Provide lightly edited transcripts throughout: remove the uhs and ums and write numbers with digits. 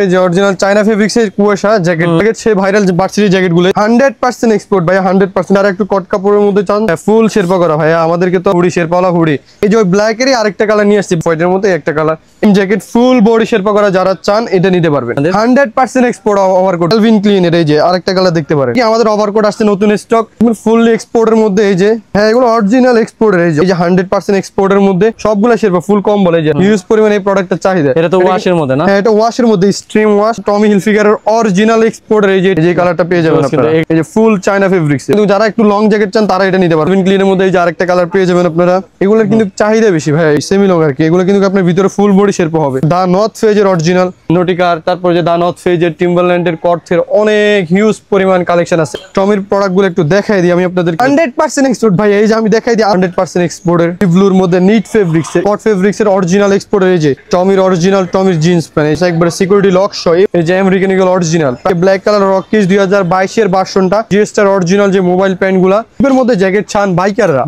এই যে original China ফেব্রিক্সের কুয়াশা জ্যাকেট সে ভাইরাল ভার্সিটি জ্যাকেটগুলো 100% এক্সপোর্ট ভাই 100%। আর একটু কট কাপড়ের মধ্যে চান ফুল শেরপা করা ভাই, আমাদেরকে তো হুডি শেরপাওয়ালা হুডি। এই যে ওই ব্ল্যাক এরই আরেকটা কালার নিয়ে আসছি, হোয়াইটের মধ্যে একটা colour jacket full body Sherpa করা, যারা চান এটা নিতে পারবেন। 100% এক্সপোর্ট ওভারকোট এলভিন ক্লিন এর। এই যে আরেকটা কালার দেখতে পারেন, আমাদের ওভারকোট আসছে নতুন স্টক ফুললি এক্সপোর্টের মধ্যে। এই যে হ্যাঁ এগুলো অরিজিনাল এক্সপোর্টের। এই যে 100% এক্সপোর্টের মধ্যে সবগুলো শেরপা ফুল কম বলে যে হিউজ পরিমাণে এই প্রোডাক্টের চাহিদা। এটা তো ওয়াশের মধ্যে না? হ্যাঁ এটা ওয়াশের মধ্যে স্ট্রিম ওয়াশ টমি হিলফিগারের অরিজিনাল এক্সপোর্টের। এই যে কালারটা পেয়ে যাবেন আপনারা, এই যে ফুল চায়না ফেব্রিক্স। কিন্তু যারা একটু লং জ্যাকেট চান তারা এটা নিতে পারবেন। ক্লিনের মধ্যে এই যে আরেকটা কালার পেয়ে যাবেন আপনারা। এগুলোর কিন্তু চাহিদা বেশি ভাই, সেমি লং আর কি। এগুলো কিন্তু আপনার ভিতরে ফুল বডি শেরপা হবে। দা নর্থ ফেজের অরিজিনাল নোটিকার, তারপর যে দা নর্থ ফেজের টিম্বারল্যান্ডের কর্থের অনেক হিউজ পরিমাণ কালেকশন আছে। টমির প্রোডাক্টগুলো একটু দেখাই দিই আমি আপনাদের। 100% এক্সপোর্ট ভাই, এই যে আমি দেখাই দিই 100% এক্সপোর্টের ব্লুর মধ্যে নিট ফেব্রিক্স কট ফেব্রিক্সের অরিজিনাল এক্সপোর্টের। এই যে টমির অরিজিনাল টমির জিন্স প্যান্ট, এটা একবারে সিকিউরিটি লক সহ। এই যে American eagle original black colour রকিস 2022 এর ভার্সনটা জিএসটার অরিজিনাল যে মোবাইল প্যান্ট গুলা এর মধ্যে জ্যাকেট চান বাইকাররা।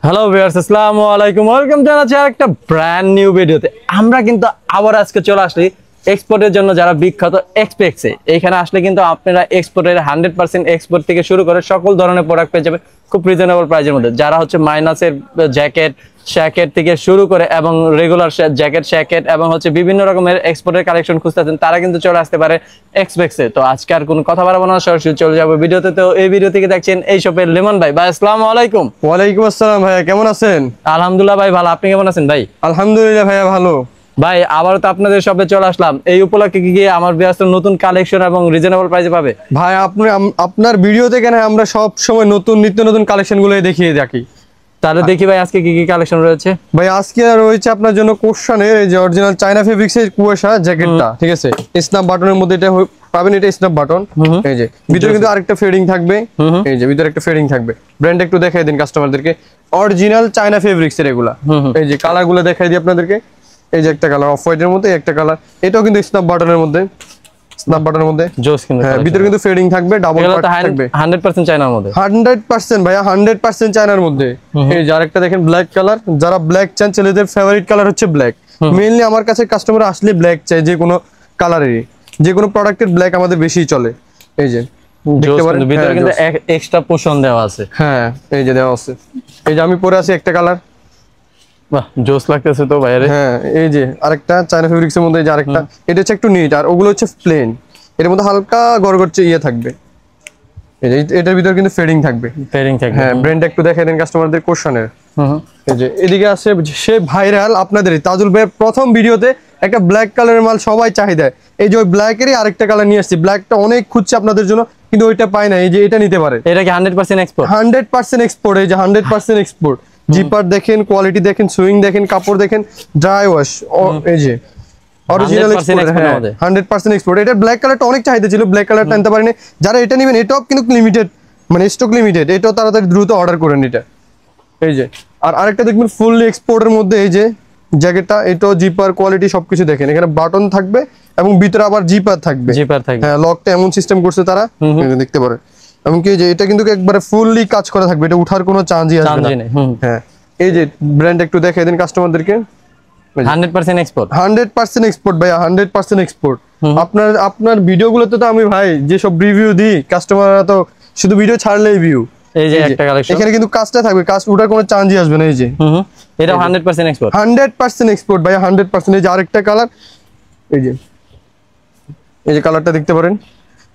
হ্যালো ভিউয়ার্স, আসসালামু আলাইকুম, ওয়েলকাম জানাচ্ছি আরেকটা ব্র্যান্ড নিউ ভিডিওতে। আমরা কিন্তু আবার আজকে চলে আসলি এক্সপোর্টের জন্য যারা বিখ্যাত এক্সপেক্সে। এখানে আসলে কিন্তু আপনারা এক্সপোর্টের 100% এক্সপোর্ট থেকে শুরু করে সকল ধরনের প্রোডাক্ট পেয়ে যাবেন খুব রিজনেবল প্রাইসের মধ্যে। যারা হচ্ছে মাইনাসের জ্যাকেট শ্যাকেট থেকে শুরু করে এবং রেগুলার জ্যাকেট শ্যাকেট এবং হচ্ছে বিভিন্ন রকমের এক্সপোর্টের কালেকশন খুঁজতেছেন, তারা কিন্তু চলে আসতে পারে এক্সপেক্সে। তো আজকে আর কোনো কথা বাড়াবো না, সরাসরি চলে যাবো ভিডিওতে। তো এই ভিডিও থেকে দেখছেন এই শপের লিমন ভাই। ভাই আসসালামু আলাইকুম। ওয়ালাইকুম আসসালাম ভাইয়া, কেমন আছেন? আলহামদুলিল্লাহ ভাই ভালো, আপনি কেমন আছেন ভাই? আলহামদুলিল্লাহ ভাইয়া ভালো। ভাই আবারও তো আপনাদের শপে চলে আসলাম, এই উপলক্ষে কি আমার ব্যস্ত নতুন কালেকশন এবং রিজনেবল প্রাইসে পাবে? ভাই আপনার ভিডিওতে কেন আমরা সব সময় নিত্য নতুন কালেকশন গুলো দেখিয়ে থাকি। তাহলে দেখি ভাই আজকে কি কালেকশন রয়েছে। ভাই আজকে রয়েছে আপনার জন্য কোশ্চেনের এই যে অরিজিনাল চায়না ফেব্রিক্সের কুয়াশা জ্যাকেটটা, ঠিক আছে? স্ন্যাপ বাটনের মধ্যে এটা পাবেন, এটা স্ন্যাপ বাটন। এই যে ভিতরে কিন্তু আরেকটা ফেডিং থাকবে, এই যে ভিতরে একটা ফেডিং থাকবে। ব্র্যান্ড একটু দেখাই দিন কাস্টমারদেরকে, অরিজিনাল চায়না ফেব্রিক্সের এগুলা। এই যে কালারগুলো দেখাই দিই আপনাদেরকে। এই যে একটা কালার অফ হোয়াইটের মধ্যে, একটা কালার এটাও কিন্তু স্ন্যাপ বাটনের মধ্যে, স্ন্যাপ বাটনের মধ্যে জোস কিন্তু। হ্যাঁ ভিতরে কিন্তু ফেডিং থাকবে, ডাবল পার্ট থাকবে। 100% চায়নার মধ্যে, 100% ভাইয়া 100% চায়নার মধ্যে। এই যে আরেকটা দেখেন ব্ল্যাক কালার, যারা ব্ল্যাক চান, ছেলেদের ফেভারিট কালার হচ্ছে ব্ল্যাক। মেইনলি আমার কাছে কাস্টমার আসলে ব্ল্যাক চাই, যে কোনো কালারেরই, যে কোনো প্রোডাক্টের ব্ল্যাক আমাদের বেশি চলে। এই যে দেখতে পারেন ভিতরে কিন্তু এক্সট্রা পোর্শন দেওয়া আছে। হ্যাঁ এই যে দেওয়া আছে। এই যে আমি পরে আছি একটা কালার, বাহ জোস লাগতেছে তো ভাইরে। হ্যাঁ এই যে আরেকটা চায়না ফেব্রিক্সের মধ্যে, এই যে আরেকটা, এটা হচ্ছে একটু নিট, আর ওগুলো হচ্ছে প্লেন। এর মধ্যে হালকা গড়গড়চে ইয়ে থাকবে। এই যে এটার ভিতর কিন্তু ফেডিং থাকবে, ফেডিং থাকবে। হ্যাঁ ব্র্যান্ড একটু দেখাই দেন কাস্টমারদের কোশ্চেনের। এই যে এদিকে আছে সে ভাইরাল আপনাদের তাজুল ভাইয়ের প্রথম ভিডিওতে একটা ব্ল্যাক কালারের মাল সবাই চাহিদা। এই যে ওই ব্ল্যাক এরই আরেকটা কালার নিয়ে আসছি, ব্ল্যাকটা অনেক খুঁজছে আপনাদের জন্য কিন্তু ওইটা পাই না। এই যে এটা নিতে পারে। এটা কি 100% এক্সপোর্ট? 100% এক্সপোর্ট। এই যে 100% এক্সপোর্ট। জিপার দেখেন, কোয়ালিটি দেখেন, সুইং দেখেন, কাপড় দেখেন, ড্রাই ওয়াশ। এই যে অরিজিনাল এক্সপোর্ট, 100% এক্সপোর্ট। এটা ব্ল্যাক কালারটা অনেক চাহিদা ছিল, ব্ল্যাক কালারটা আনতে পারিনি। যারা এটা নেবেন এটাও কিন্তু লিমিটেড, মানে স্টক লিমিটেড, এটাও তাড়াতাড়ি দ্রুত অর্ডার করেন এটা। এই যে আর আরেকটা দেখবেন ফুললি এক্সপোর্টের মধ্যে, এই যে জ্যাকেটটা, এটাও জিপার কোয়ালিটি সবকিছু দেখেন। এখানে বাটন থাকবে এবং ভিতরে আবার জিপার থাকবে। হ্যাঁ লকটা এমন সিস্টেম করছে তারা, দেখতে পারে। এমনকি যে এটা কিন্তু একবারে ফুললি কাজ করা থাকবে, এটা উঠার কোনো চান্সই আসবে না। হ্যাঁ এই যে ব্র্যান্ড একটু দেখাই দেন কাস্টমারদেরকে। 100% এক্সপোর্ট, 100% এক্সপোর্ট ভাইয়া, 100% এক্সপোর্ট। আপনার ভিডিওগুলোতে তো আমি ভাই যে সব রিভিউ দিই, কাস্টমাররা তো শুধু ভিডিও ছাড়লেই ভিউ। এই যে একটা কালেকশন, এখানে কিন্তু কাজটা থাকবে, কাজ উঠার কোনো চান্সই আসবে না। এই যে এটা 100% এক্সপোর্ট, 100% এক্সপোর্ট ভাইয়া, 100%। এই যে আরেকটা কালার, এই যে কালারটা দেখতে পারেন।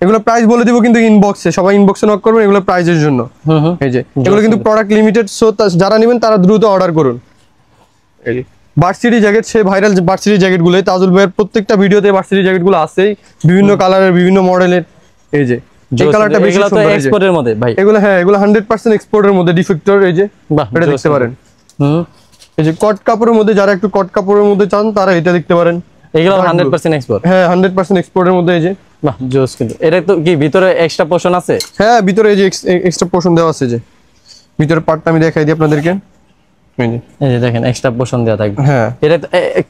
এগুলো প্রাইস বলে দিব কিন্তু ইনবক্সে, সবাই ইনবক্সে নক করবেন এগুলো প্রাইসের জন্য। এই যে এগুলো কিন্তু প্রোডাক্ট লিমিটেড, সো যারা নেবেন তারা দ্রুত অর্ডার করুন। এই যে ভার্সিটি জ্যাকেট, সে ভাইরাল ভার্সিটি জ্যাকেটগুলো তাজুল ভাইয়ের প্রত্যেকটা ভিডিওতে ভার্সিটি জ্যাকেটগুলো আছেই, বিভিন্ন কালারের, বিভিন্ন মডেলের। এই যে এই কালারটা বেশি সুন্দর এক্সপোর্টের মধ্যে ভাই। এগুলো হ্যাঁ এগুলো 100% এক্সপোর্টের মধ্যে ডিফেক্টর। এই যে এটা দেখতে পারেন। এই যে কট কাপড়ের মধ্যে, যারা একটু কট কাপড়ের মধ্যে চান তারা এটা দেখতে পারেন। এগুলো 100% এক্সপোর্ট, হ্যাঁ 100% এক্সপোর্টের মধ্যে। এই যে বাহ জোস কিন্তু। এটা তো কি ভিতরে এক্সট্রা পোর্শন আছে? হ্যাঁ ভিতরে এই যে এক্সট্রা পোর্শন দেওয়া আছে। যে ভিতরে পার্টটা আমি দেখাই দিই আপনাদেরকে। এই যে দেখেন এক্সট্রা পোর্শন দেওয়া থাকবে। হ্যাঁ, এটা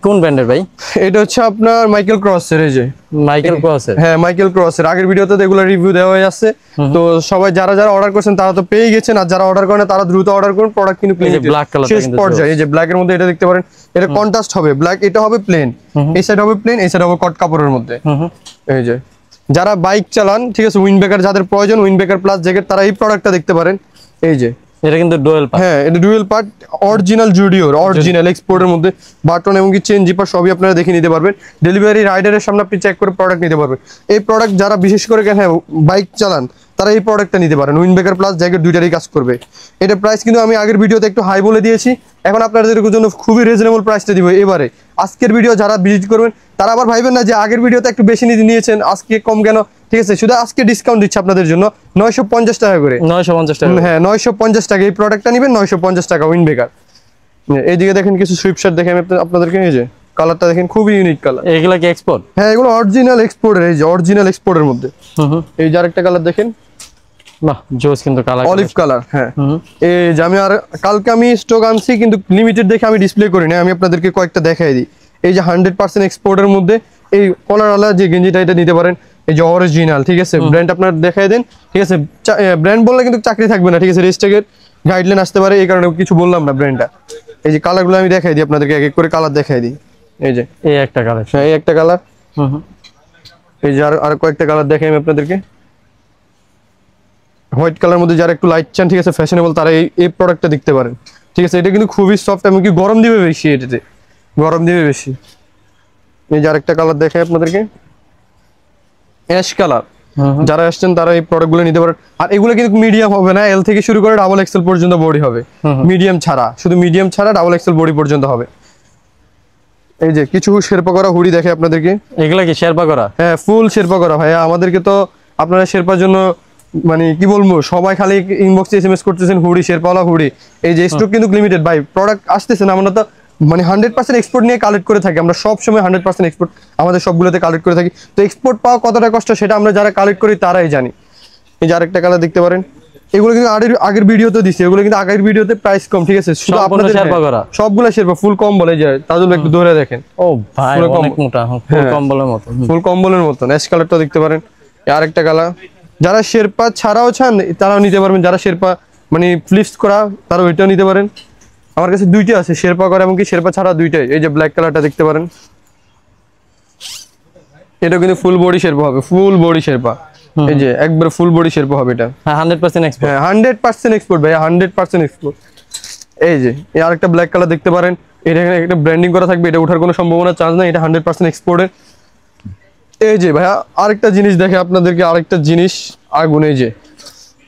কোন ব্র্যান্ডের ভাই? এটা হচ্ছে আপনার মাইকেল ক্রসের। এই যে মাইকেল ক্রসের। হ্যাঁ, মাইকেল ক্রসের আগের ভিডিওতে এগুলো রিভিউ দেওয়া হয়ে আছে। তো সবাই যারা যারা অর্ডার করছেন তারা তো পেয়ে গেছেন, আর যারা অর্ডার করেন তারা দ্রুত অর্ডার করুন, প্রোডাক্ট কিন্তু ব্ল্যাক কালার শেষ পর্যায়ে। এই যে ব্ল্যাক এর মধ্যে এটা দেখতে পারেন, এটা কন্ট্রাস্ট হবে ব্ল্যাক, এটা হবে প্লেন, এই সাইড হবে প্লেন, এই সাইড হবে কট কাপড়ের মধ্যে। এই যে যারা বাইক চালান, ঠিক আছে, উইন্ডব্রেকার যাদের প্রয়োজন, উইন্ডব্রেকার প্লাস জ্যাকেট, তারা এই প্রোডাক্টটা দেখতে পারেন। এই যে এটা কিন্তু ডুয়াল পার্ট। হ্যাঁ, এটা ডুয়াল পার্ট, অরিজিনাল জুডিওর, অরিজিনাল এক্সপোর্টের মধ্যে বাটন এবং কি চেন জিপার সবই আপনারা দেখে নিতে পারবেন। ডেলিভারি রাইডারের সামনে আপনি চেক করে প্রোডাক্ট নিতে পারবেন। এই প্রোডাক্ট যারা বিশেষ করে হ্যাঁ বাইক চালান তারা এই প্রোডাক্টটা নিতে পারেন, উইন্ডব্রেকার প্লাস জ্যাকেট দুইটারই কাজ করবে। এটা প্রাইস কিন্তু আমি আগের ভিডিওতে একটু হাই বলে দিয়েছি, এখন আপনাদের জন্য খুবই রিজনেবল প্রাইসটা দিব এবারে। আজকের ভিডিও যারা ভিজিট করবেন তারা আবার ভাইবেন না যে আগের ভিডিওতে একটু বেশি নিয়েছেন, আজকে কম কেন, ঠিক আছে, শুধু আজকে ডিসকাউন্ট দিচ্ছে আপনাদের জন্য 950 টাকা করে। 950 টাকা। হ্যাঁ, 950 টাকা এই প্রোডাক্টটা নেবেন, 950 টাকা উইন্ডব্রেকার। এইদিকে দেখেন কিছু সুইপশার্ট দেখেন আপনাদেরকে, এই যে কালারটা দেখেন, খুবই ইউনিক কালার। এগুলা কি এক্সপোর্ট? হ্যাঁ, এগুলো অরিজিনাল এক্সপোর্টের। এই যে অরিজিনাল এক্সপোর্টের মধ্যে এই যে আরেকটা কালার দেখেন, বাহ জোস কিন্তু কালার, অলিভ কালার। হ্যাঁ, এই যে আমি আর কালকে আমি স্টক আনছি কিন্তু লিমিটেড দেখে আমি ডিসপ্লে করি না, আমি আপনাদেরকে কয়েকটা দেখাই দিই। এই যে 100% এক্সপোর্টের মধ্যে এই কলারওয়ালা যে গেঞ্জিটা, এটা নিতে পারেন। এই যে অরিজিনাল, ঠিক আছে, ব্র্যান্ড আপনার দেখাই দেন, ঠিক আছে। ব্র্যান্ড বললে কিন্তু চাকরি থাকবে না, ঠিক আছে, রেজিস্ট্রেটেড গাইডলাইন আসতে পারে, এই কারণে কিছু বললাম না ব্র্যান্ডটা। এই যে কালারগুলো আমি দেখাই দিই আপনাদেরকে, এক এক করে কালার দেখাই দিই। এই যে এই একটা কালার, হ্যাঁ, এই একটা কালার। এই যে আর কয়েকটা কালার দেখাই আমি আপনাদেরকে। হোয়াইট কালার মধ্যে যারা একটু লাইট চান, ঠিক আছে, ফ্যাশনেবল, তারা এই প্রোডাক্টটা দেখতে পারেন, ঠিক আছে। এটা কিন্তু খুবই সফট, এমনকি গরম দিবে বেশি, এটাতে গরম দিবে বেশি। এই যে আরেকটা কালার দেখাই আপনাদেরকে, অ্যাশ কালার। যারা আসছেন তারা এই প্রোডাক্টগুলো নিতে পারেন। আর এগুলো কিন্তু মিডিয়াম হবে না, এল থেকে শুরু করে ডাবল এক্সেল পর্যন্ত বডি হবে, মিডিয়াম ছাড়া, শুধু মিডিয়াম ছাড়া ডাবল এক্সেল বডি পর্যন্ত হবে। এই যে কিছু শেরপা করা হুডি দেখে আপনাদেরকে, এগুলা কি শেরপা করা? হ্যাঁ, ফুল শেরপা করা। ভাইয়া আমাদেরকে তো আপনারা শেরপার জন্য মানে কি বলবো, সবাই খালি ইনবক্সে এসএমএস করতেছেন হুডি, শেরপাওয়ালা হুডি। এই যে স্টক কিন্তু লিমিটেড ভাই, প্রোডাক্ট আসতেছে না। আমরা তো মানে 100% এক্সপোর্ট নিয়ে কালেক্ট করে থাকি, আমরা সব সময় 100% এক্সপোর্ট আমাদের সবগুলোতে কালেক্ট করে থাকি। তো এক্সপোর্ট পাওয়া কতটা কষ্ট সেটা আমরা যারা কালেক্ট করি তারাই জানি। এই যে আরেকটা কালার দেখতে পারেন, এগুলো কিন্তু আগের ভিডিওতে দিছি, এগুলো কিন্তু আগের ভিডিওতে প্রাইস কম, ঠিক আছে, শুধু আপনাদের শেরপা করা, সবগুলো শেরপা ফুল কম বলে যায়। তাজুল একটু ধরে দেখেন, ও ভাই অনেক মোটা, ফুল কম্বলের মতো, ফুল কম্বলের মতো। অ্যাশ কালারটা দেখতে পারেন, আরেকটা কালার। যারা শেরপা ছাড়াও চান তারাও নিতে পারবেন, যারা শেরপা মানে ফ্লিপস করা তারাও এটাও নিতে পারেন। আমার কাছে দুইটা আছে, শেরপা করা এবং কি শেরপা ছাড়া দুইটাই। এই যে ব্ল্যাক কালারটা দেখতে পারেন, এটা কিন্তু ফুল বডি শেরপা হবে, ফুল বডি শেরপা। এই যে একবার ফুল বডি শেরপা হবে এটা। হ্যাঁ 100% এক্সপোর্ট। হ্যাঁ 100% এক্সপোর্ট ভাই, 100% এক্সপোর্ট। এই যে এই আরেকটা ব্ল্যাক কালার দেখতে পারেন, এটা এখানে একটা ব্র্যান্ডিং করা থাকবে, এটা ওঠার কোনো সম্ভাবনা চান্স নাই, এটা 100% এক্সপোর্টের। এই যে ভাইয়া আরেকটা জিনিস দেখে আপনাদেরকে, আরেকটা জিনিস আগুন। এই যে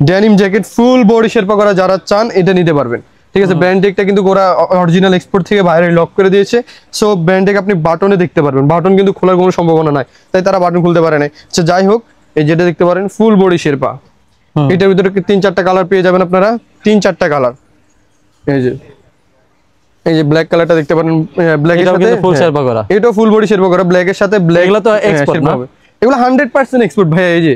denim jacket full body Sherpa করা, যারা চান এটা নিতে পারবেন, ঠিক আছে। ব্র্যান্ড টেকটা কিন্তু ওরা অরিজিনাল এক্সপোর্ট থেকে বাইরে লক করে দিয়েছে, সো ব্র্যান্ড টেক আপনি বাটনে দেখতে পারবেন, বাটন কিন্তু খোলার কোনো সম্ভাবনা নাই, তাই তারা বাটন খুলতে পারে না। আচ্ছা যাই হোক, এই যেটা দেখতে পারেন ফুল বডি শেরপা, এটার ভিতরে 3-4টা কালার পেয়ে যাবেন আপনারা, 3-4টা কালার। এই যে ব্ল্যাক কালারটা দেখতে পারেন, ব্ল্যাক এর সাথে ফুল শেরপা করা, এটাও ফুল বডি শেরপা করা, ব্ল্যাক এর সাথে ব্ল্যাক। এগুলো তো এক্সপোর্ট না, এগুলো 100% এক্সপোর্ট ভাই। এই যে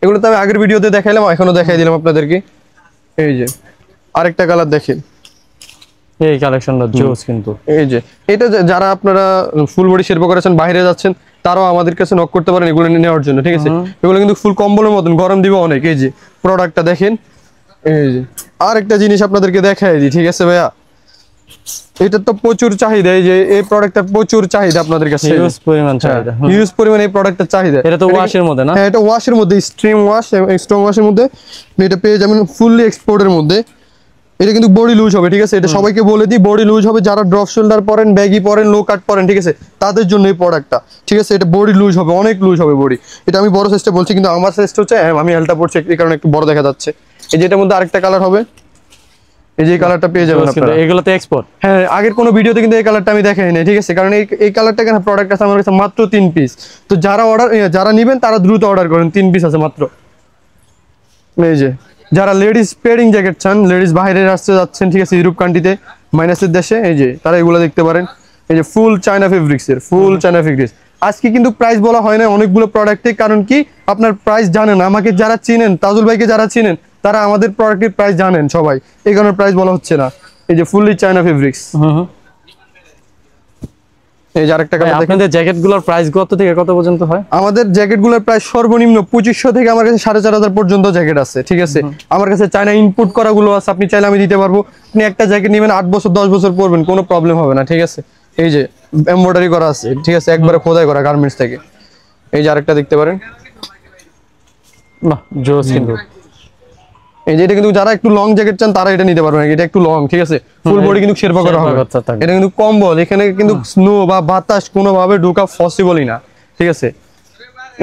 এগুলো তো আমি আগের ভিডিওতে দেখাইলাম, এখনো দেখাই দিলাম আপনাদেরকে। এই যে আরেকটা কালার দেখেন, এই কালেকশনটা জোস কিন্তু। এই যে এটা যারা আপনারা ফুল বডি শেরপা করেছেন, বাইরে যাচ্ছেন, তারাও আমাদের কাছে নক করতে পারেন এগুলো নেওয়ার জন্য, ঠিক আছে। এগুলো কিন্তু ফুল কম্বলের মতন, গরম দিবে অনেক। এই যে প্রোডাক্টটা দেখেন। এই যে আরেকটা জিনিস আপনাদেরকে দেখাই দিই, ঠিক আছে ভাইয়া, এটা তো প্রচুর চাহিদা। এই যে এই প্রোডাক্টটা প্রচুর চাহিদা আপনাদের কাছে, হিউজ পরিমাণ চাহিদা, হিউজ পরিমাণ এই প্রোডাক্টটার চাহিদা। এটা তো ওয়াশের মধ্যে না? হ্যাঁ, এটা ওয়াশের মধ্যে, স্ট্রিম ওয়াশ এবং স্ট্রং ওয়াশের মধ্যে এটা পেয়ে যাবেন, ফুললি এক্সপোর্টের মধ্যে। এটা কিন্তু বডি লুজ হবে, ঠিক আছে, এটা সবাইকে বলে দিই, বডি লুজ হবে। যারা ড্রপ শোল্ডার পরেন, ব্যাগি পরেন, লো কাট পরেন, ঠিক আছে, তাদের জন্য এই প্রোডাক্টটা, ঠিক আছে। এটা বডি লুজ হবে, অনেক লুজ হবে বডি। এটা আমি বড় সাইজটা বলছি, কিন্তু আমার সাইজটা হচ্ছে, আমি এলটা পড়ছি এই কারণে একটু বড় দেখা যাচ্ছে। এই যে এটার মধ্যে আরেকটা কালার হবে, এই যে কালারটা পেয়ে যাবেন আপনারা। এগুলো তো এক্সপোর্ট। হ্যাঁ, আগের কোনো ভিডিওতে কিন্তু এই কালারটা আমি দেখাই নাই, ঠিক আছে, কারণ এই কালারটা কেন প্রোডাক্ট আছে আমার কাছে মাত্র 3 পিস। তো যারা নেবেন তারা দ্রুত অর্ডার করেন, 3 পিস আছে মাত্র। এই যে যারা লেডিস পেডিং জ্যাকেট চান, লেডিস বাইরে আসতে যাচ্ছেন, ঠিক আছে, ইউরোপ কান্ট্রিতে, মাইনাসের দেশে, এই যে তারা এগুলো দেখতে পারেন। এই যে ফুল চায়না ফেব্রিক্সের, ফুল চায়না ফেব্রিক্স। আজকে কিন্তু প্রাইস বলা হয় না অনেকগুলো প্রোডাক্টে, কারণ কি আপনার প্রাইস জানেন, আমাকে যারা চিনেন, তাজুল ভাইকে যারা চিনেন, তারা আমাদের প্রোডাক্টের প্রাইস জানেন সবাই, এই কারণে প্রাইস বলা হচ্ছে না। এই যে ফুললি চায়না ফেব্রিক্স। এই যে আরেকটা কালার দেখেন। আপনাদের জ্যাকেটগুলোর প্রাইস কত থেকে কত পর্যন্ত হয়? আমাদের জ্যাকেটগুলোর প্রায় সর্বনিম্ন 2500 থেকে আমার কাছে 4500 পর্যন্ত জ্যাকেট আছে, ঠিক আছে। আমার কাছে চায়না ইনপুট করাগুলো আছে, আপনি চাইলে আমি দিতে পারবো। আপনি একটা জ্যাকেট নেবেন 8 বছর 10 বছর পরবেন, কোনো প্রবলেম হবে না, ঠিক আছে। এই যে এমব্রয়ডারি করা আছে, ঠিক আছে, একবারে খোদাই করা গার্মেন্টস থেকে। এই যে আরেকটা দেখতে পারেন। বাহ জোস কিন্তু। এই যে এটা কিন্তু যারা একটু লং জ্যাকেট চান তারা এটা নিতে পারবেন, এটা একটু লং, ঠিক আছে। ফুল বডি কিন্তু শেরপা করা হবে। এটা কিন্তু কম্বল, এখানে কিন্তু স্নো বা বাতাস কোনোভাবে ঢোকা পসিবলই না, ঠিক আছে।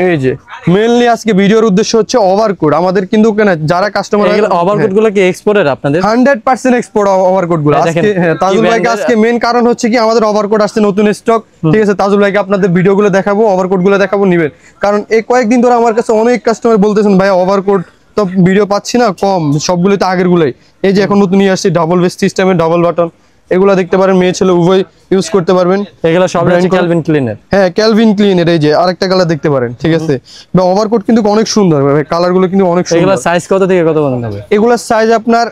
এই যে মেইনলি আজকে ভিডিওর উদ্দেশ্য হচ্ছে ওভারকোট। আমাদের কিন্তু যারা কাস্টমার ওভারকোটগুলো কি এক্সপোর্টের আপনাদের? 100% এক্সপোর্ট ওভারকোটগুলো। আজকে তাজুল ভাইকে আজকে মেইন কারণ হচ্ছে কি আমাদের ওভারকোট আসছে নতুন স্টক, ঠিক আছে। তাজুল ভাইকে আপনাদের ভিডিওগুলো দেখাবো, ওভারকোটগুলো দেখাবো, নিবেন। কারণ এই কয়েকদিন ধরে আমার কাছে অনেক কাস্টমার বলতেছেন ভাই ওভারকোট তো ভিডিও পাচ্ছি না, কম, সবগুলো তো আগের গুলোই। এই যে এখন নতুন নিয়ে আসছে ডাবল বেস সিস্টেমের ডাবল বাটন, এগুলো দেখতে পারেন, মেয়ে ছেলে উভয় ইউজ করতে পারবেন। এগুলো সব ক্যালভিন ক্লিনের। হ্যাঁ ক্যালভিন ক্লিনের। এই যে আরেকটা কালার দেখতে পারেন, ঠিক আছে। বা ওভারকোট কিন্তু অনেক সুন্দর, কালারগুলো কিন্তু অনেক সুন্দর। এগুলো সাইজ কত থেকে কত পর্যন্ত হবে? এগুলোর সাইজ আপনার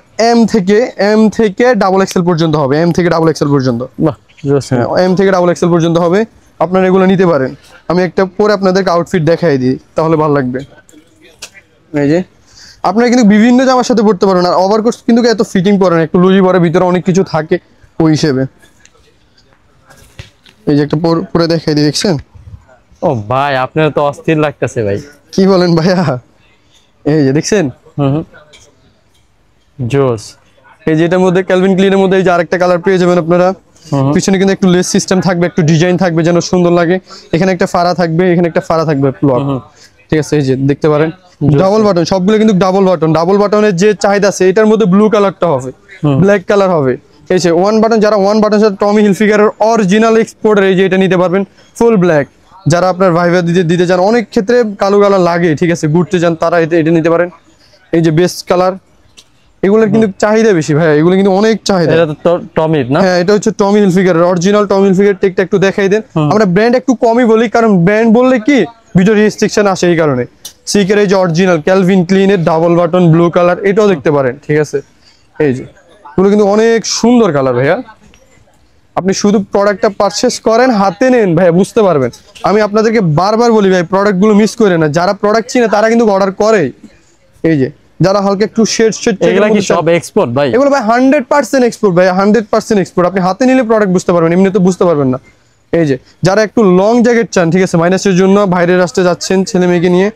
এম থেকে ডাবল এক্সেল পর্যন্ত হবে, এম থেকে ডাবল এক্সেল পর্যন্ত। বাহ জোস। এম থেকে ডাবল এক্সেল পর্যন্ত হবে, আপনারা এগুলো নিতে পারেন। আমি একটা পরে আপনাদেরকে আউটফিট দেখাই দিই, তাহলে ভালো লাগবে। এই যে আপনারা কিন্তু বিভিন্ন জামার সাথে পড়তে পারেন। আর ওভারকোট কিন্তু এত ফিটিং পরে না, একটু লুজি পরে, ভিতরে অনেক কিছু থাকে ওই হিসেবে। এই যে একটা পরে দেখাই দিই, দেখছেন? ও ভাই আপনার তো অস্থির লাগতেছে ভাই। কি বলেন ভাইয়া? এই যে দেখছেন জোস। এই যে এটার মধ্যে ক্যালভিন ক্লিনের মধ্যে এই যে আরেকটা কালার পেয়ে যাবেন আপনারা। পিছনে কিন্তু একটু লেস সিস্টেম থাকবে, একটু ডিজাইন থাকবে যেন সুন্দর লাগে। এখানে একটা ফাড়া থাকবে, এখানে একটা ফাড়া থাকবে ব্লক, ঠিক আছে। এই যে দেখতে পারেন ডাবল বাটন, সবগুলো কিন্তু ডাবল বাটন। ডাবল বাটনের যে চাহিদা আছে, এটার মধ্যে ব্লু কালারটা হবে, ব্ল্যাক কালার হবে। এই যে ওয়ান বাটন, যারা ওয়ান বাটন সাথে টমি হিলফিগারের অরিজিনাল এক্সপোর্টের, এই যে এটা নিতে পারবেন ফুল ব্ল্যাক। যারা আপনার ভাইভা দিতে চান, অনেক ক্ষেত্রে কালো কালার লাগে, ঠিক আছে, ঘুরতে চান, তারা এটা নিতে পারেন। এই যে বেস্ট কালার, এগুলোর কিন্তু চাহিদা বেশি ভাই, এগুলো কিন্তু অনেক চাহিদা। এটা তো টমির না? হ্যাঁ এটা হচ্ছে টমি হিলফিগারের অরিজিনাল টমি হিলফিগার টেকটা একটু দেখাই দেন। আমরা ব্র্যান্ড একটু কমই বলি, কারণ ব্র্যান্ড বললে কি ভিডিও রেস্ট্রিকশন আসে, এই কারণে। সিকের এই যে অরিজিনাল ক্যালভিন ক্লিনের ডাবল বাটন ব্লু কালার, এটাও দেখতে পারেন, ঠিক আছে। এই যে এগুলো কিন্তু অনেক সুন্দর কালার ভাইয়া। আপনি শুধু প্রোডাক্টটা পারচেস করেন, হাতে নেন ভাইয়া, বুঝতে পারবেন। আমি আপনাদেরকে বারবার বলি ভাই, প্রোডাক্টগুলো মিস করে না। যারা প্রোডাক্ট চিনে তারা কিন্তু অর্ডার করে। এই যে যারা হালকা একটু শেড এগুলা কি সব এক্সপোর্ট ভাই? এগুলো ভাই 100% এক্সপোর্ট ভাই, 100% এক্সপোর্ট। আপনি হাতে নিলে প্রোডাক্ট বুঝতে পারবেন, এমনি তো বুঝতে পারবেন না। এই যে যারা একটু লং জ্যাকেট চান, ঠিক আছে, মাইনাসের জন্য বাইরের রাস্তায় যাচ্ছেন ছেলে মেয়েকে নিয়ে,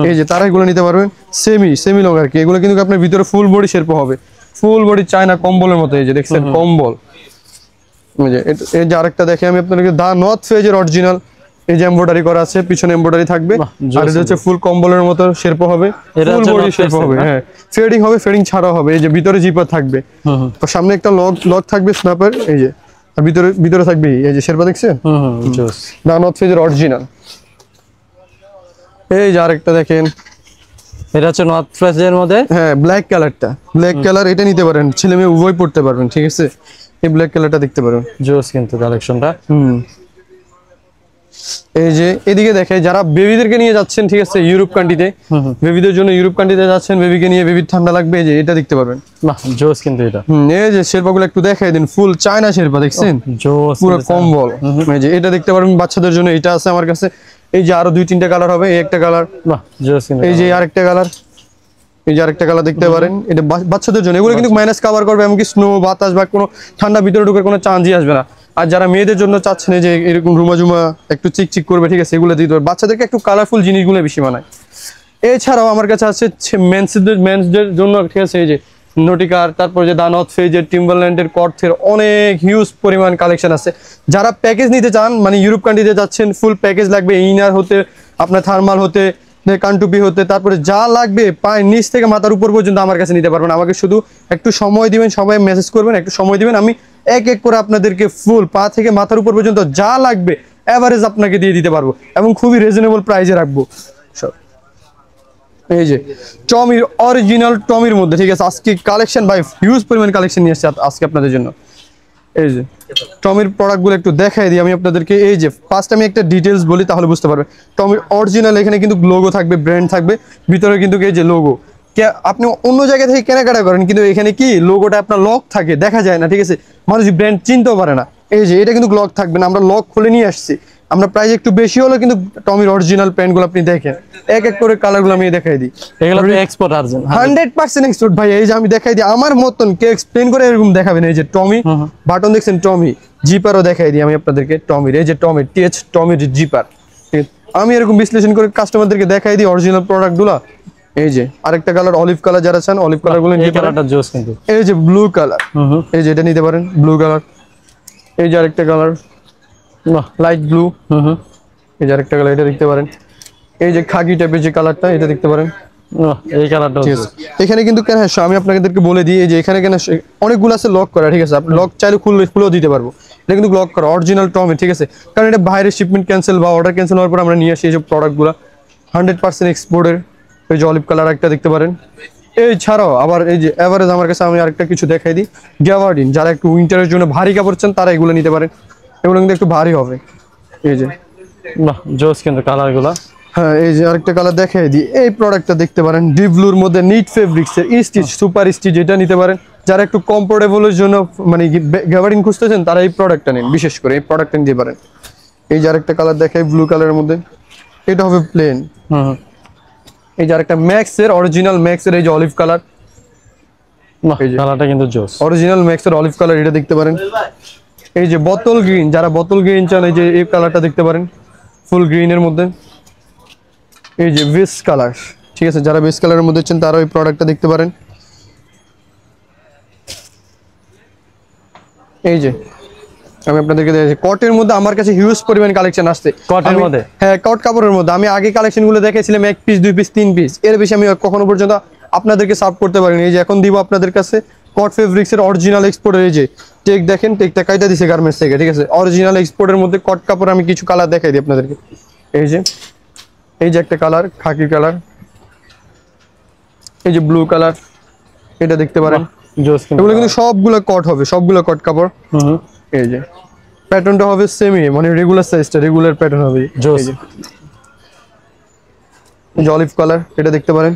এই যে তারা এগুলো নিতে পারবেন। সেমি লং আর কি। এগুলো কিন্তু আপনার ভিতরে ফুল বডি শেরপা হবে, ফুল বডি চায়না কম্বলের মতো। এই যে দেখছেন কম্বল। এই যে আরেকটা দেখে আমি আপনাদেরকে, দা নর্থ ফেজের অরিজিনাল। এই যে এমব্রয়ডারি করা আছে, পিছনে এমব্রয়ডারি থাকবে। আর এটা হচ্ছে ফুল কম্বলের মতো শেরপা হবে, ফুল বডি শেরপা হবে। হ্যাঁ ফেডিং হবে, ফেডিং ছাড়া হবে। এই যে ভিতরে জিপার থাকবে, সামনে একটা লক থাকবে স্ন্যাপার। এই যে আর ভিতরে থাকবে এই যে শেরপা, দেখছেন? দা নর্থ ফেজের অরিজিনাল। এই যে আরেকটা দেখেন, এটা হচ্ছে নর্থ ফেজের মধ্যে। হ্যাঁ ব্ল্যাক কালারটা, ব্ল্যাক কালার, এটা নিতে পারেন, ছেলে মেয়ে উভয় পড়তে পারবেন, ঠিক আছে। এই ব্ল্যাক কালারটা দেখতে পারেন, জোস কিন্তু কালেকশনটা। এই যে এদিকে দেখে, যারা বেবিদেরকে নিয়ে যাচ্ছেন, ঠিক আছে, ইউরোপ কান্ট্রিতে, বেবিদের জন্য ইউরোপ কান্ট্রিতে যাচ্ছেন, বেবিকে নিয়ে, বেবির ঠান্ডা লাগবে, এই যে এটা দেখতে পারবেন। বাহ জোস কিন্তু এটা। এই যে শেরপাগুলো একটু দেখাই দিন, ফুল চায়না শেরপা, দেখছেন? জোস পুরো কম্বল। এই যে এটা দেখতে পারবেন, বাচ্চাদের জন্য এটা আছে আমার কাছে। এই যে আরো 2-3টা কালার হবে, এই একটা কালার, বাহ জোস কিন্তু। এই যে আরেকটা কালার, এই যে আরেকটা কালার দেখতে পারেন, এটা বাচ্চাদের জন্য। এগুলো কিন্তু মাইনাস কভার করবে, এমনকি স্নো বাতাস বা কোনো ঠান্ডা ভিতরে ঢুকে কোনো চান্সই আসবে না। আর যারা মেয়েদের জন্য চাচ্ছেন যে এরকম রুমা একটু চিকচিক করবে, ঠিক আছে, এগুলো দিতে পারবে। বাচ্চাদেরকে একটু কালারফুল জিনিসগুলো বেশি মানায়। এছাড়াও আমার কাছে আছে মেন্সদের জন্য, ঠিক আছে, এই যে নোটিকার, তারপর যে দা নর্থ ফেজের, টিম্বারল্যান্ডের, কর্থের অনেক হিউজ পরিমাণ কালেকশন আছে। যারা প্যাকেজ নিতে চান, মানে ইউরোপ কান্ট্রিতে যাচ্ছেন, ফুল প্যাকেজ লাগবে, ইনার হতে, আপনার থার্মাল হতে, কানটুপি হতে, তারপরে যা লাগবে পায়ের নিচ থেকে মাথার উপর পর্যন্ত আমার কাছে নিতে পারবেন। আমাকে শুধু একটু সময় দিবেন, সবাই মেসেজ করবেন, একটু সময় দিবেন, আমি এক এক করে আপনাদেরকে ফুল পা থেকে মাথার উপর পর্যন্ত যা লাগবে এভারেজ আপনাকে দিয়ে দিতে পারবো, এবং খুবই রিজনেবল প্রাইসে রাখবো সব। এই যে টমির অরিজিনাল টমির মধ্যে, ঠিক আছে, আজকে কালেকশন ভাই হিউজ পরিমাণ কালেকশন নিয়ে এসেছে আজকে আপনাদের জন্য। এই যে টমির প্রোডাক্টগুলো একটু দেখাই দিই আমি আপনাদেরকে। এই যে ফার্স্ট আমি একটা ডিটেলস বলি, তাহলে বুঝতে পারবে। টমির অরিজিনাল, এখানে কিন্তু লোগো থাকবে, ব্র্যান্ড থাকবে, ভিতরে কিন্তু এই যে লোগো, আপনি অন্য জায়গা থেকে কেনাকাটা করেন, কিন্তু এখানে কি লোগোটা আপনার লক থাকে, দেখা যায় না, ঠিক আছে, মানুষ ব্র্যান্ড চিনতেও পারে না। এই যে এটা কিন্তু লক থাকবে না, আমরা লক খুলে নিয়ে আসছি। আমরা প্রাইস একটু বেশি হলো, কিন্তু টমির অরিজিনাল প্যান্টগুলো আপনি দেখেন, এক এক করে কালারগুলো আমি দেখাই দিই। এগুলো তো এক্সপোর্ট আর্জেন্ট 100% এক্সপোর্ট ভাই। এই যে আমি দেখাই দিই, আমার মতন কে এক্সপ্লেন করে এরকম দেখাবেন। এই যে টমি বাটন দেখছেন, টমি জিপারও দেখাই দিই আমি আপনাদেরকে টমির। এই যে টমির টিএচ টমির জিপার, ঠিক আছে? আমি এরকম বিশ্লেষণ করে কাস্টমারদেরকে দেখাই দিই অরিজিনাল প্রোডাক্টগুলো। এই যে আরেকটা কালার অলিভ কালার, যারা চান অলিভ কালার গুলো নিতে পারেন। জোস কিন্তু এই যে ব্লু কালার, এই যে এটা নিতে পারেন ব্লু কালার। এই যে আরেকটা কালার লাইট ব্লু, এই যে আরেকটা কালার, এটা দেখতে পারেন। এই যে খাকি টাইপের যে কালারটা, এটা দেখতে পারেন। এই কালারটা এখানে কিন্তু কেন আমি আপনাদেরকে বলে দিই, এই যে এখানে কেন অনেকগুলো আছে লক করা, ঠিক আছে, আপনি লক চাইলে খুলেও দিতে পারবো। এটা কিন্তু লক করা অরিজিনাল টমি, ঠিক আছে, কারণ এটা বাইরের শিপমেন্ট ক্যান্সেল বা অর্ডার ক্যান্সেল হওয়ার পর আমরা নিয়ে আসি এই যে প্রোডাক্টগুলো 100% এক্সপোর্টের। এই যে অলিভ কালার একটা দেখতে পারেন। এই ছাড়াও আবার এই যে এভারেজ আমার কাছে আমি আরেকটা কিছু দেখাই দিই, গ্যাভার্ডিন, যারা একটু উইন্টারের জন্য ভারী কাপড় চান তারা এগুলো নিতে পারেন। এগুলো কিন্তু একটু ভারী হবে। এই যে জোস কিন্তু কালারগুলো। হ্যাঁ, এই যে আরেকটা কালার দেখাই দিই, এই প্রোডাক্টটা দেখতে পারেন, ডিপ ব্লুর মধ্যে নিট ফেব্রিক্সের স্টিচ সুপার স্টিচ, এটা নিতে পারেন। যারা একটু কমফোর্টেবলের জন্য মানে গ্যাভারিন খুঁজতেছেন তারা এই প্রোডাক্টটা নিন, বিশেষ করে এই প্রোডাক্টটা নিতে পারেন। এই যে আরেকটা কালার দেখাই ব্লু কালারের মধ্যে, এটা হবে প্লেন। এই যে আরেকটা ম্যাক্সের অরিজিনাল ম্যাক্সের, এই যে অলিভ কালার, এই যে কালারটা কিন্তু জোস, অরিজিনাল ম্যাক্সের অলিভ কালার, এটা দেখতে পারেন। এই যে বোতল গ্রিন, যারা বোতল গ্রিন চান এই যে এই কালারটা দেখতে পারেন, ফুল গ্রিনের মধ্যে। এই যে বেস কালার, ঠিক আছে, যারা বেস কালারের মধ্যে চান তারা এই প্রোডাক্টটা দেখতে পারেন। এই যে আমি আপনাদেরকে দেখাচ্ছি কটের মধ্যে আমার কাছে হিউজ পরিমাণ কালেকশন আসছে। কটের মধ্যে, হ্যাঁ, কট কাপড়ের মধ্যে আমি আগে কালেকশনগুলো দেখেছিলাম 1 পিস 2 পিস 3 পিস, এর বেশি আমি কখনো পর্যন্ত আপনাদেরকে সার্ভ করতে পারিনি। এই যে এখন দিব আপনাদের কাছে কট ফেব্রিক্সের অরিজিনাল এক্সপোর্টের, এই যে টেক দেখেন, টেকটা কাইটা দিছে গার্মেন্টস থেকে, ঠিক আছে, অরিজিনাল এক্সপোর্টের মধ্যে কট কাপড়। আমি কিছু কালার দেখাই দিই আপনাদেরকে। এই যে একটা কালার খাকি কালার, এই যে ব্লু কালার, এটা দেখতে পারেন। এগুলো কিন্তু সবগুলো কট হবে, সবগুলো কট কাপড়। এই যে প্যাটার্নটা হবে সেমি, মানে রেগুলার সাইজটা রেগুলার প্যাটার্ন হবে। এই যে অলিভ কালার, এটা দেখতে পারেন।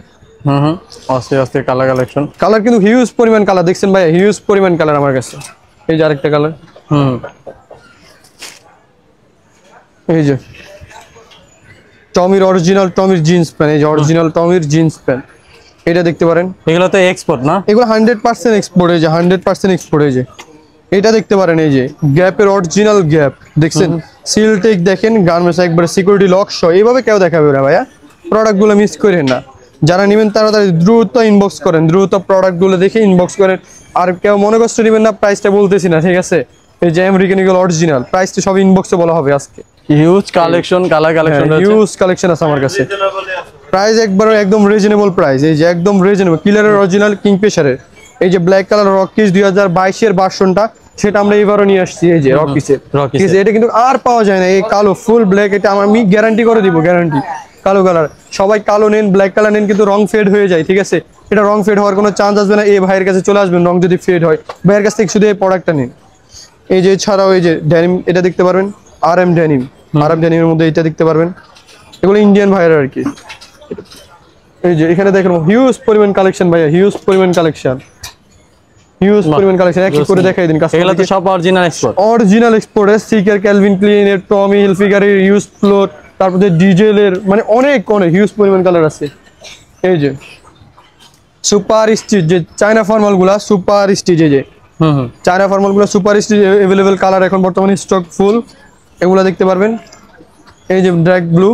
আস্তে আস্তে কালার কালেকশন, কালার কিন্তু হিউজ পরিমাণ কালার দেখছেন ভাই, হিউজ পরিমাণ কালার আমার কাছে। এই যে আরেকটা কালার, এই যে টমির অরিজিনাল টমির জিন্স প্যান্ট, এই যে অরিজিনাল টমির জিন্স প্যান্ট, এটা দেখতে পারেন। এগুলো তো এক্সপোর্ট না, এগুলো 100% এক্সপোর্ট। এই যে 100% এক্সপোর্ট। এই যে এটা দেখতে পারেন, এই যে গ্যাপের অরিজিনাল গ্যাপ দেখছেন, সিল টেক দেখেন, গার্মেন্টস একবারে সিকিউরিটি লক সহ, এইভাবে কেউ দেখাবে না ভাইয়া। প্রোডাক্টগুলো মিস করেন না, যারা নেবেন তাড়াতাড়ি দ্রুত ইনবক্স করেন, দ্রুত প্রোডাক্টগুলো দেখে ইনবক্স করেন। আর কেউ মনে কষ্ট নেবেন না, প্রাইসটা বলতেছি না, ঠিক আছে। এই যে আমেরিকান ইগল অরিজিনাল, প্রাইসটা সব ইনবক্সে বলা হবে আজকে। Huge collection, colour collection, huge collection আছে আমার কাছে। প্রাইস একবার একদম রিজনেবল প্রাইস, এই যে একদম রিজনেবল। কিলারের অরিজিনাল কিংফিশারের এই যে ব্ল্যাক কালার রকিস 2022 এর ভার্সনটা, সেটা আমরা এবারও নিয়ে আসছি। এই যে রকিসের, ঠিক আছে, এটা কিন্তু আর পাওয়া যায় না। এই কালো ফুল ব্ল্যাক, এটা আমি গ্যারান্টি করে দিব, গ্যারান্টি। কালো কালার সবাই কালো নেন, ব্ল্যাক কালার নেন, কিন্তু রং ফেড হয়ে যায়, ঠিক আছে। এটা রং ফেড হওয়ার কোনো চান্স আসবে না। এই ভাইয়ের কাছে চলে আসবেন, রং যদি ফেড হয় ভাইয়ের কাছ থেকে শুধু এই প্রোডাক্টটা নিন। এই যে ছাড়াও এই যে ডেনিম, এটা দেখতে পারবেন, RM ডেনিম, RM ডেনিমের মধ্যে এটা দেখতে পারবেন। এগুলো ইন্ডিয়ান ভাইয়ের আর কি। এই যে এখানে দেখেন হিউজ পরিমাণ কালেকশন ভাইয়া, হিউজ পরিমাণ কালেকশন, হিউজ পরিমাণ কালেকশন। এক এক করে দেখাই দিন। এগুলো তো সব অরিজিনাল এক্সপোর্ট, অরিজিনাল এক্সপোর্টের সিকার, ক্যালভিন ক্লিন এর, টমি হিলফিগারের, ইউজ ফ্লোর, তারপরে ডিজেল এর, মানে অনেক অনেক হিউজ পরিমাণ কালার আছে। এই যে সুপার স্টিচ, যে চায়না ফর্মাল গুলা সুপার স্টিচ, এই যে চায়না ফর্মাল গুলা সুপার স্টিচ अवेलेबल কালার এখন বর্তমানে স্টক ফুল, এগুলা দেখতে পারবেন। এই যে ডার্ক ব্লু,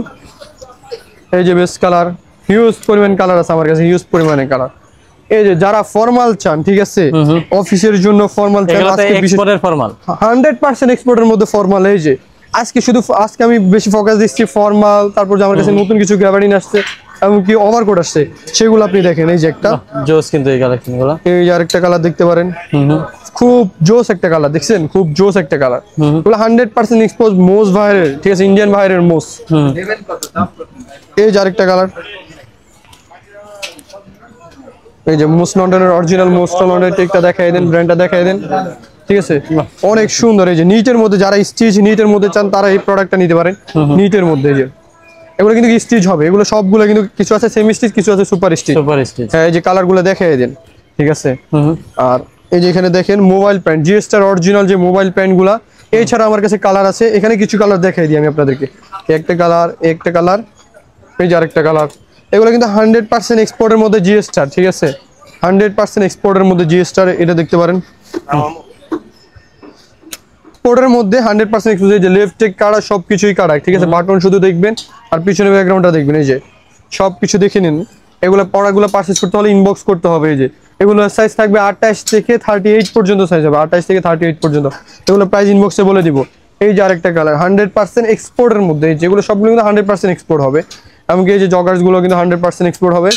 এই যে বেস কালার, হিউজ পরিমাণ কালার আছে আমার কাছে, হিউজ পরিমাণে কালার। এই যে যারা ফর্মাল চান, ঠিক আছে, অফিসের জন্য ফর্মাল চান, আজকে এক্সপোর্টের ফর্মাল 100% এক্সপোর্টের মধ্যে ফর্মাল। এই যে আজকে আমি বেশি ফোকাস দিচ্ছি ফর্মাল, তারপর যে আমার কাছে নতুন কিছু গ্যাবার্ডিন আসছে, এমনকি ওভারকোট আসছে, সেগুলো আপনি দেখেন। এই যে একটা জোস কিন্তু এই কালেকশনগুলো, এই যে আরেকটা কালার দেখতে পারেন, খুব জোস একটা কালার দেখছেন, খুব জোস একটা কালার। এগুলো 100% এক্সপোজ, মোস্ট ভাইরাল, ঠিক আছে, ইন্ডিয়ান ভাইরাল মোস্ট। এই যে আরেকটা কালার, এই যে মোস্ট লন্ডনের অরিজিনাল মোস্ট লন্ডনের টেকটা দেখাই দেন, ব্র্যান্ডটা দেখাই দেন, ঠিক আছে, অনেক সুন্দর। এই যে নিটের মধ্যে যারা স্টিচ নিটের মধ্যে চান তারা এই প্রোডাক্টটা নিতে পারেন, নিটের মধ্যে। এই যে এগুলো কিন্তু স্টিচ হবে, এগুলো সবগুলো কিন্তু কিছু আছে সেমি স্টিচ, কিছু আছে সুপার স্টিচ। Super stitch. হ্যাঁ, এই যে কালার গুলো দেখাই দেন, ঠিক আছে। আর এই যে এখানে দেখেন মোবাইল প্যান্ট, জিএসটার অরিজিনাল যে মোবাইল প্যান্ট গুলা। এছাড়া আমার কাছে কালার আছে, এখানে কিছু কালার দেখাই দিই আমি আপনাদেরকে। একটা কালার, একটা কালার, এই যে আরেকটা কালার। এগুলো কিন্তু 100% এক্সপোর্টের মধ্যে জিএসটার, ঠিক আছে, 100% এক্সপোর্টের মধ্যে জিএসটার। এটা দেখতে পারেন এক্সপোর্টের মধ্যে 100% এক্সপোর্ট, যে লেফট টেক কাটা সবকিছুই কাটা, ঠিক আছে। বাটন শুধু দেখবেন আর পিছনে ব্যাকগ্রাউন্ডটা দেখবেন, এই যে সবকিছু দেখে নিন। এগুলো প্রোডাক্টগুলো পারচেজ করতে হলে ইনবক্স করতে হবে। এই যে এগুলো সাইজ থাকবে 28 থেকে 38 পর্যন্ত সাইজ হবে, 28 থেকে 38 পর্যন্ত। এগুলো প্রাইস ইনবক্সে বলে দিব। এই যে আরেকটা কালার 100% এক্সপোর্টের মধ্যে, যেগুলো সবগুলো কিন্তু 100% এক্সপোর্ট হবে। এমনকি এই যে জগার্স গুলো কিন্তু 100% এক্সপোর্ট হবে।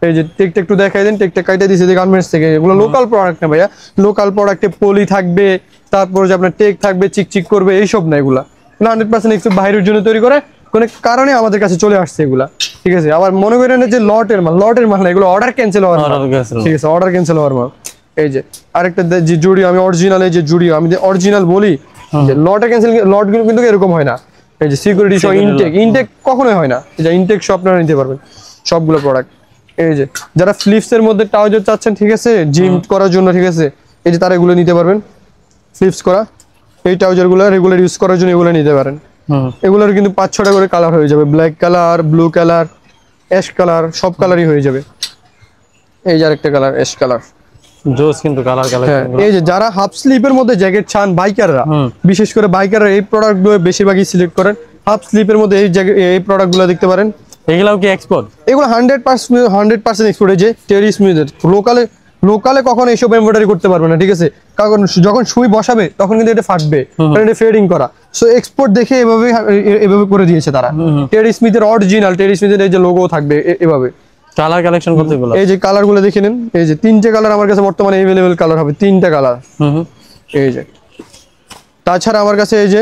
এই যে টেকটা একটু দেখাই দেন, টেকটা কাইটা দিয়েছে গার্মেন্টস থেকে। এগুলো লোকাল প্রোডাক্ট না ভাইয়া, লোকাল প্রোডাক্টে পলি থাকবে, তারপরে যে আপনার টেক থাকবে, চিকচিক করবে, এইসব না। এগুলা 100% এক্সপোর্ট, বাইরের জন্য তৈরি করে, কোনো কারণে আমাদের কাছে চলে আসছে এগুলা, ঠিক আছে। আবার মনে করেন যে লটের মাল না, এগুলো অর্ডার ক্যান্সেল হওয়ার মাল, ঠিক আছে, অর্ডার ক্যান্সেল হওয়ার মাল। এই যে আরেকটা যে জুডিও, আমি অরিজিনাল, এই যে জুডিও আমি অরিজিনাল বলি, যে লটে ক্যান্সেল, লটগুলো কিন্তু এরকম হয় না। এই যে সিকিউরিটি সহ ইনটেক কখনোই হয় না, এই যে ইনটেক সব আপনারা নিতে পারবেন সবগুলো প্রোডাক্ট। এই যে যারা ফ্লিপস এর মধ্যে ট্রাউজার চাচ্ছেন, ঠিক আছে, জিম করার জন্য, ঠিক আছে, এই যে তারা এগুলো নিতে পারবেন। ফ্লিপস করা এই ট্রাউজার গুলো রেগুলার ইউজ করার জন্য এগুলো নিতে পারেন। এগুলোর কিন্তু 5-6টা করে কালার হয়ে যাবে, black colour, blue colour, ash colour, সব কালারই হয়ে যাবে। এই যে আরেকটা কালার অ্যাশ কালার, জোস কিন্তু কালার কালেকশন। এই যে যারা হাফ স্লিপের মধ্যে জ্যাকেট চান, বাইকাররা, বিশেষ করে বাইকাররা এই প্রোডাক্টগুলো বেশিরভাগই সিলেক্ট করেন। হাফ স্লিপের মধ্যে এই প্রোডাক্টগুলো দেখতে পারেন। এগুলাও কি এক্সপোর্ট? এগুলো 100% এক্সপোর্ট। এই যে টেরিস মিউজের লোকালে কখনো এইসব এমব্রয়ডারি করতে পারবে না, ঠিক আছে, কারণ যখন সুই বসাবে তখন কিন্তু এটা ফাটবে, কারণ এটা ফেডিং করা। সো এক্সপোর্ট দেখে এভাবে করে দিয়েছে তারা। টেরিস মিউজের অরিজিনাল, টেরিস মিউজের এই যে লোগো থাকবে এভাবে। কালার কালেকশন কতগুলো? এই যে কালার গুলো দেখে নিন, এই যে 3টে কালার আমার কাছে বর্তমানে अवेलेबल কালার হবে, 3টা কালার। এই যে তাছাড়া আমার কাছে এই যে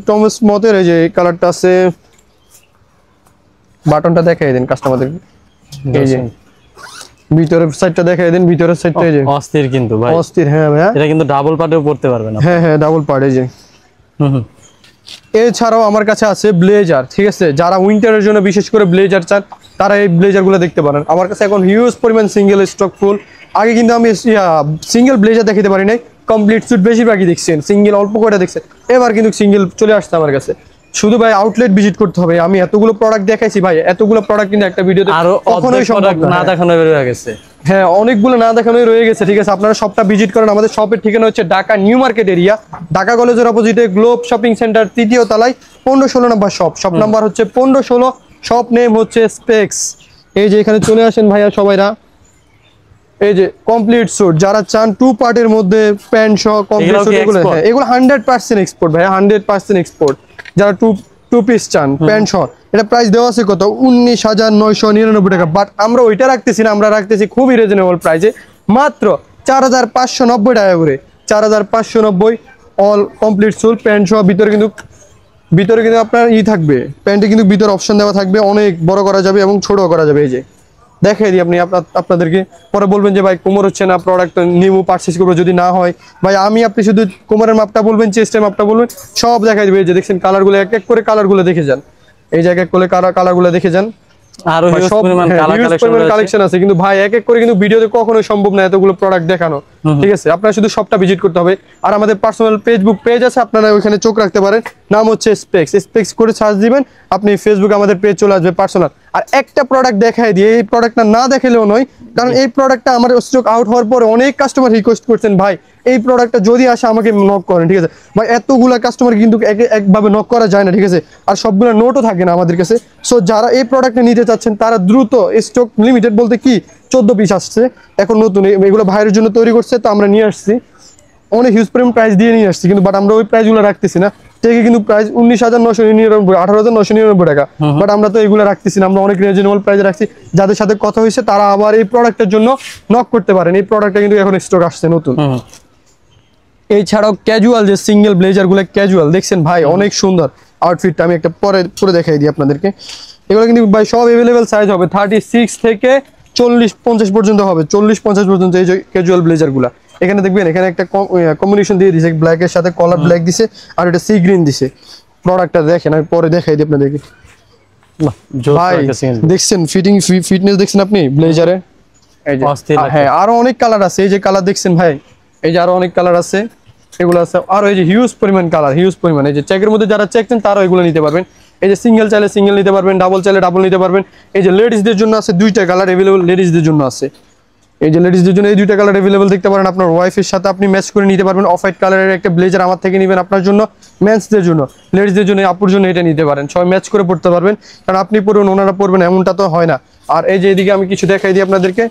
টমস মতের এই যে এই কালারটা আছে, বাটনটা দেখাই দেন কাস্টমারদের। এই যে ভিতরের সাইডটা দেখাই দেন, ভিতরের সাইডটা এই যে অস্থির কিন্তু ভাই, অস্থির। হ্যাঁ ভাই, এটা কিন্তু ডাবল পার্টেও পড়তে পারবে না। হ্যাঁ হ্যাঁ, ডাবল পার্ট। এই যে এছাড়াও আমার কাছে আছে ব্লেজার, ঠিক আছে, যারা উইন্টারের জন্য বিশেষ করে ব্লেজার চান তারা এই ব্লেজার গুলো দেখতে পারেন। আমার কাছে এখন হিউজ পরিমাণ সিঙ্গেল স্টক ফুল। আগে কিন্তু আমি সিঙ্গেল ব্লেজার দেখাতে পারি নাই, কমপ্লিট স্যুট বেশিরভাগই দেখছেন, সিঙ্গেল অল্প করে দেখছেন। এবার কিন্তু সিঙ্গেল চলে আসছে আমার কাছে। শুধু ভাই আউটলেট ভিজিট করতে হবে। আমি এতগুলো প্রোডাক্ট দেখাইছি ভাই, এতগুলো প্রোডাক্ট কিন্তু একটা ভিডিওতে আরো কখনোই সম্ভব না দেখানো বের হয়ে গেছে। হ্যাঁ, অনেকগুলো না দেখানোই রয়ে গেছে, ঠিক আছে। আপনারা সবটা ভিজিট করেন। আমাদের শপের ঠিকানা হচ্ছে Dhaka new market area, Dhaka কলেজের অপোজিটে গ্লোব শপিং সেন্টার, 3য় তলায়, 15-16 নম্বর শপ নাম্বার হচ্ছে 15-16, শপ নেম হচ্ছে স্পেক্স। এই যে এখানে চলে আসেন ভাইয়া সবাইরা। এই যে কমপ্লিট স্যুট যারা চান 2 পার্টের মধ্যে প্যান্ট সহ কমপ্লিট স্যুট, এগুলো 100% এক্সপোর্ট ভাইয়া, 100% এক্সপোর্ট। যারা টু পিস চান প্যান্ট সহ, এটা প্রাইস দেওয়া আছে কত, 19,999 টাকা। বাট আমরা ওইটা রাখতেছি না, আমরা রাখতেছি খুবই রিজনেবল প্রাইসে, মাত্র 4,590 টাকা করে। 4,590 অল কমপ্লিট স্যুট প্যান্ট সহ। ভিতরে কিন্তু আপনার থাকবে, প্যান্টে কিন্তু ভিতরে অপশন দেওয়া থাকবে, অনেক বড় করা যাবে এবং ছোট করা যাবে। এই যে দেখাই দিই আপনাদেরকে, পরে বলবেন যে ভাই কোমর হচ্ছে না, প্রোডাক্ট নিউ পারচেজ করবো, যদি না হয় ভাই আপনি শুধু কোমরের মাপটা বলবেন, চেস্টের মাপটা বলবেন, সব দেখাই দিবে। এই যে দেখছেন কালারগুলো, এক এক করে কালারগুলো দেখে যান। এই যে এক এক করে কালারগুলো দেখে যান। আরো হিউজ পরিমাণ কালেকশন আছে, কিন্তু ভাই এক এক করে কিন্তু ভিডিওতে কখনোই সম্ভব না এতগুলো প্রোডাক্ট দেখানো, ঠিক আছে। আপনারা শুধু সবটা ভিজিট করতে হবে। আর আমাদের পার্সোনাল ফেসবুক পেজ আছে, আপনারা ওইখানে চোখ রাখতে পারেন, নাম হচ্ছে স্পেক্স করে সার্চ দিবেন, আপনি ফেসবুকে আমাদের পেজ চলে আসবে পার্সোনাল। আর একটা প্রোডাক্ট দেখাই দিয়ে, এই প্রোডাক্টটা না দেখালেও নয়, কারণ এই প্রোডাক্টটা আমার স্টক আউট হওয়ার পরে অনেক কাস্টমার রিকোয়েস্ট করছেন, ভাই এই প্রোডাক্টটা যদি আসে আমাকে নক করেন, ঠিক আছে ভাই। এতগুলা কাস্টমার কিন্তু একভাবে নক করা যায় না, ঠিক আছে। আর সবগুলো নোটও থাকে না আমাদের কাছে। সো যারা এই প্রোডাক্টটা নিতে চাচ্ছেন তারা দ্রুত, স্টক লিমিটেড বলতে কি 14 পিস আসছে এখন নতুন, এগুলো ভাইয়ের জন্য তৈরি করছে, তো আমরা নিয়ে আসছি, অনেক হিউজ পরিমাণ প্রাইস দিয়ে নিয়ে আসছি, কিন্তু বাট আমরা ওই প্রাইসগুলো রাখতেছি না। থেকে কিন্তু প্রাইস 19,999, 18,999 টাকা, বাট আমরা তো এগুলো রাখতেছি না, আমরা অনেক রিজনেবল প্রাইসে রাখছি। যাদের সাথে কথা হয়েছে তারা আবার এই প্রোডাক্টের জন্য নক করতে পারেন। এই প্রোডাক্টটা কিন্তু এখন স্টক আসছে নতুন। এছাড়াও ক্যাজুয়াল যে সিঙ্গেল ব্লেজার গুলো ক্যাজুয়াল দেখছেন ভাই, অনেক সুন্দর আউটফিটটা। আমি একটা পরে দেখাই দিই আপনাদেরকে। এগুলো কিন্তু ভাই সব अवेलेबल সাইজ হবে, 36 থেকে 40-50 পর্যন্ত হবে, 40-50 পর্যন্ত। এই যে ক্যাজুয়াল ব্লেজার গুলা এখানে দেখবেন, এখানে একটা কম্বিনেশন দিয়ে দিছে, ব্ল্যাকের সাথে কলার ব্ল্যাক দিছে, আর এটা সি গ্রিন দিছে। প্রোডাক্টটা দেখেন, আমি পরে দেখাই দিই আপনাদেরকে। ভাই দেখছেন ফিটনেস দেখছেন আপনি ব্লেজারে, এই যে হ্যাঁ আরো অনেক কালার আছে, এই যে কালার দেখছেন ভাই, এই যে আরো অনেক কালার আছে, এগুলো আছে আর এই যে হিউজ পরিমাণ কালার, হিউজ পরিমাণ। এই যে চেকের মধ্যে যারা চেক চান তারা এগুলো নিতে পারবেন। এই যে সিঙ্গেল চাইলে সিঙ্গেল নিতে পারবেন, ডাবল চাইলে ডাবল নিতে পারবেন। এই যে লেডিসদের জন্য আছে দুইটা কালার अवेलेबल, লেডিসদের জন্য আছে। এই যে লেডিসদের জন্য এই দুইটা কালার अवेलेबल দেখতে পারেন, আপনার ওয়াইফের সাথে আপনি ম্যাচ করে নিতে পারবেন। অফ হোয়াইট কালারের একটা ব্লেজার আমার থেকে নেবেন আপনার জন্য, মেন্সদের জন্য, লেডিসদের জন্য, আপুর জন্য এটা নিতে পারেন, সবাই ম্যাচ করে পড়তে পারবেন। কারণ আপনি পরবেন ওনারা পরবেন এমনটা তো হয় না। আর এই যে এদিকে আমি কিছু দেখাই দিই আপনাদেরকে,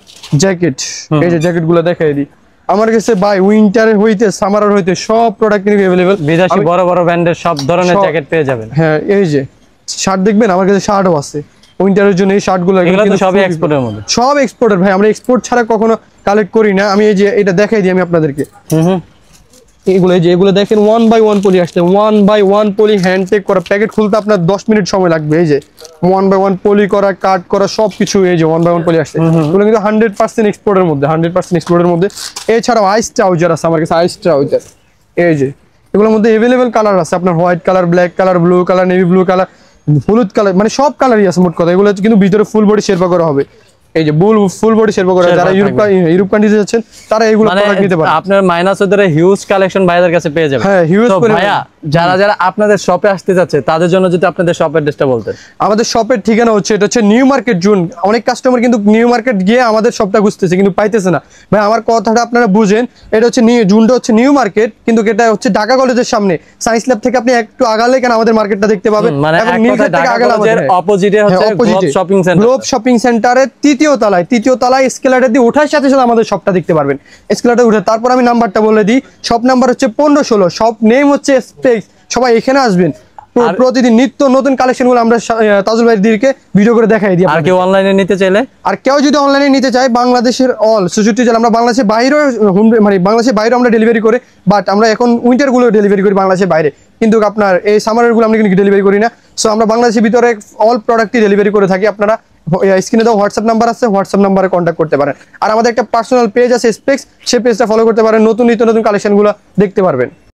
জ্যাকেট, এই যে জ্যাকেটগুলো দেখাই দিই। আমার কাছে ভাই উইন্টারের হইতে সামারের হইতে সব প্রোডাক্ট কিন্তু अवेलेबल, বিদেশি বড় বড় ব্র্যান্ডের সব ধরনের জ্যাকেট পেয়ে যাবেন। হ্যাঁ এই যে শার্ট দেখবেন, আমার কাছে শার্টও আছে উইন্টারের জন্য। এই শার্টগুলো কিন্তু সব এক্সপোর্টের মধ্যে, সব এক্সপোর্টের ভাই, আমরা এক্সপোর্ট ছাড়া কখনো কালেক্ট করি না। আমি এই যে এটা দেখাই দিই আমি আপনাদেরকে, এগুলো এই যে এগুলো দেখেন 1 বাই 1 পলি আসছে, 1 বাই 1 পলি হ্যান্ড টেক করা, প্যাকেট খুলতে আপনার 10 মিনিট সময় লাগবে। এই যে 1 বাই 1 পলি করা, কাট করা সবকিছু, এই যে 1 বাই 1 পলি আসছে। এগুলো কিন্তু 100% এক্সপোর্টের মধ্যে, 100% এক্সপোর্টের মধ্যে। এছাড়াও আইস ট্রাউজার আছে আমার কাছে, আইস ট্রাউজার, এই যে এগুলোর মধ্যে अवेलेबल কালার আছে আপনার, white colour, black colour, blue colour, navy blue colour, হলুদ কালার, মানে সব কালারই আছে মোট কথা। এগুলো কিন্তু ভিতরে ফুল বডি শেরপা করা হবে, এই যে ফুল বডি শেরপা করা। যারা ইউরোপ কান্ট্রিতে যাচ্ছেন তারা এগুলো প্রোডাক্ট নিতে পারেন। আপনার মাইনাস ওদের হিউজ কালেকশন ভাইদের কাছে পেয়ে যাবেন। হ্যাঁ হিউজ। তো ভাইয়া যারা যারা আপনাদের শপে আসতে যাচ্ছে তাদের জন্য যদি আপনাদের শপের অ্যাড্রেসটা বলতেন। আমাদের শপের ঠিকানা হচ্ছে, এটা হচ্ছে নিউ মার্কেট জোন। অনেক কাস্টমার কিন্তু নিউ মার্কেট গিয়ে আমাদের শপটা খুঁজতেছে কিন্তু পাইতেছে না। ভাই আমার কথাটা আপনারা বুঝেন, এটা হচ্ছে জোনটা হচ্ছে নিউ মার্কেট, কিন্তু এটা হচ্ছে ঢাকা কলেজের সামনে সায়েন্স ল্যাব থেকে আপনি একটু আগালে কেন আমাদের মার্কেটটা দেখতে পাবেন। মানে ঢাকা কলেজের অপোজিটে হচ্ছে globe shopping centre, globe shopping সেন্টারের তৃতীয় তলায় এসকেলেটর দিয়ে ওঠার সাথে সাথে আমাদের শপটা দেখতে পারবেন। এসকেলেটর উঠে তারপর আমি নাম্বারটা বলে দিই, শপ নাম্বার হচ্ছে 1516, শপ নেম হচ্ছে স্পেক্স। সবাই এখানে আসবেন, প্রতিদিন নিত্য নতুন কালেকশন গুলো আমরা তাজুল ভাইদেরকে ভিডিও করে দেখাই দিই। আর কেউ অনলাইনে নিতে চাইলে, আর কেউ যদি অনলাইনে নিতে চায়, বাংলাদেশের অল 66 জেলা, আমরা বাংলাদেশের বাইরেও মানে বাংলাদেশের বাইরে আমরা ডেলিভারি করি, বাট আমরা এখন উইন্টার গুলো ডেলিভারি করি বাংলাদেশের বাইরে, কিন্তু আপনার এই সামারের গুলো আমরা কিন্তু ডেলিভারি করি না। সো আমরা বাংলাদেশের ভিতরে অল প্রোডাক্টই ডেলিভারি করে থাকি। আপনারা স্ক্রিনে দাও হোয়াটসঅ্যাপ নাম্বার আছে, হোয়াটসঅ্যাপ নাম্বারে কন্ট্যাক্ট করতে পারেন। আর আমাদের একটা পার্সোনাল পেজ আছে স্পেক্স, সেই পেজটা ফলো করতে পারেন, নতুন নিত্য নতুন কালেকশন গুলো দেখতে পারবেন।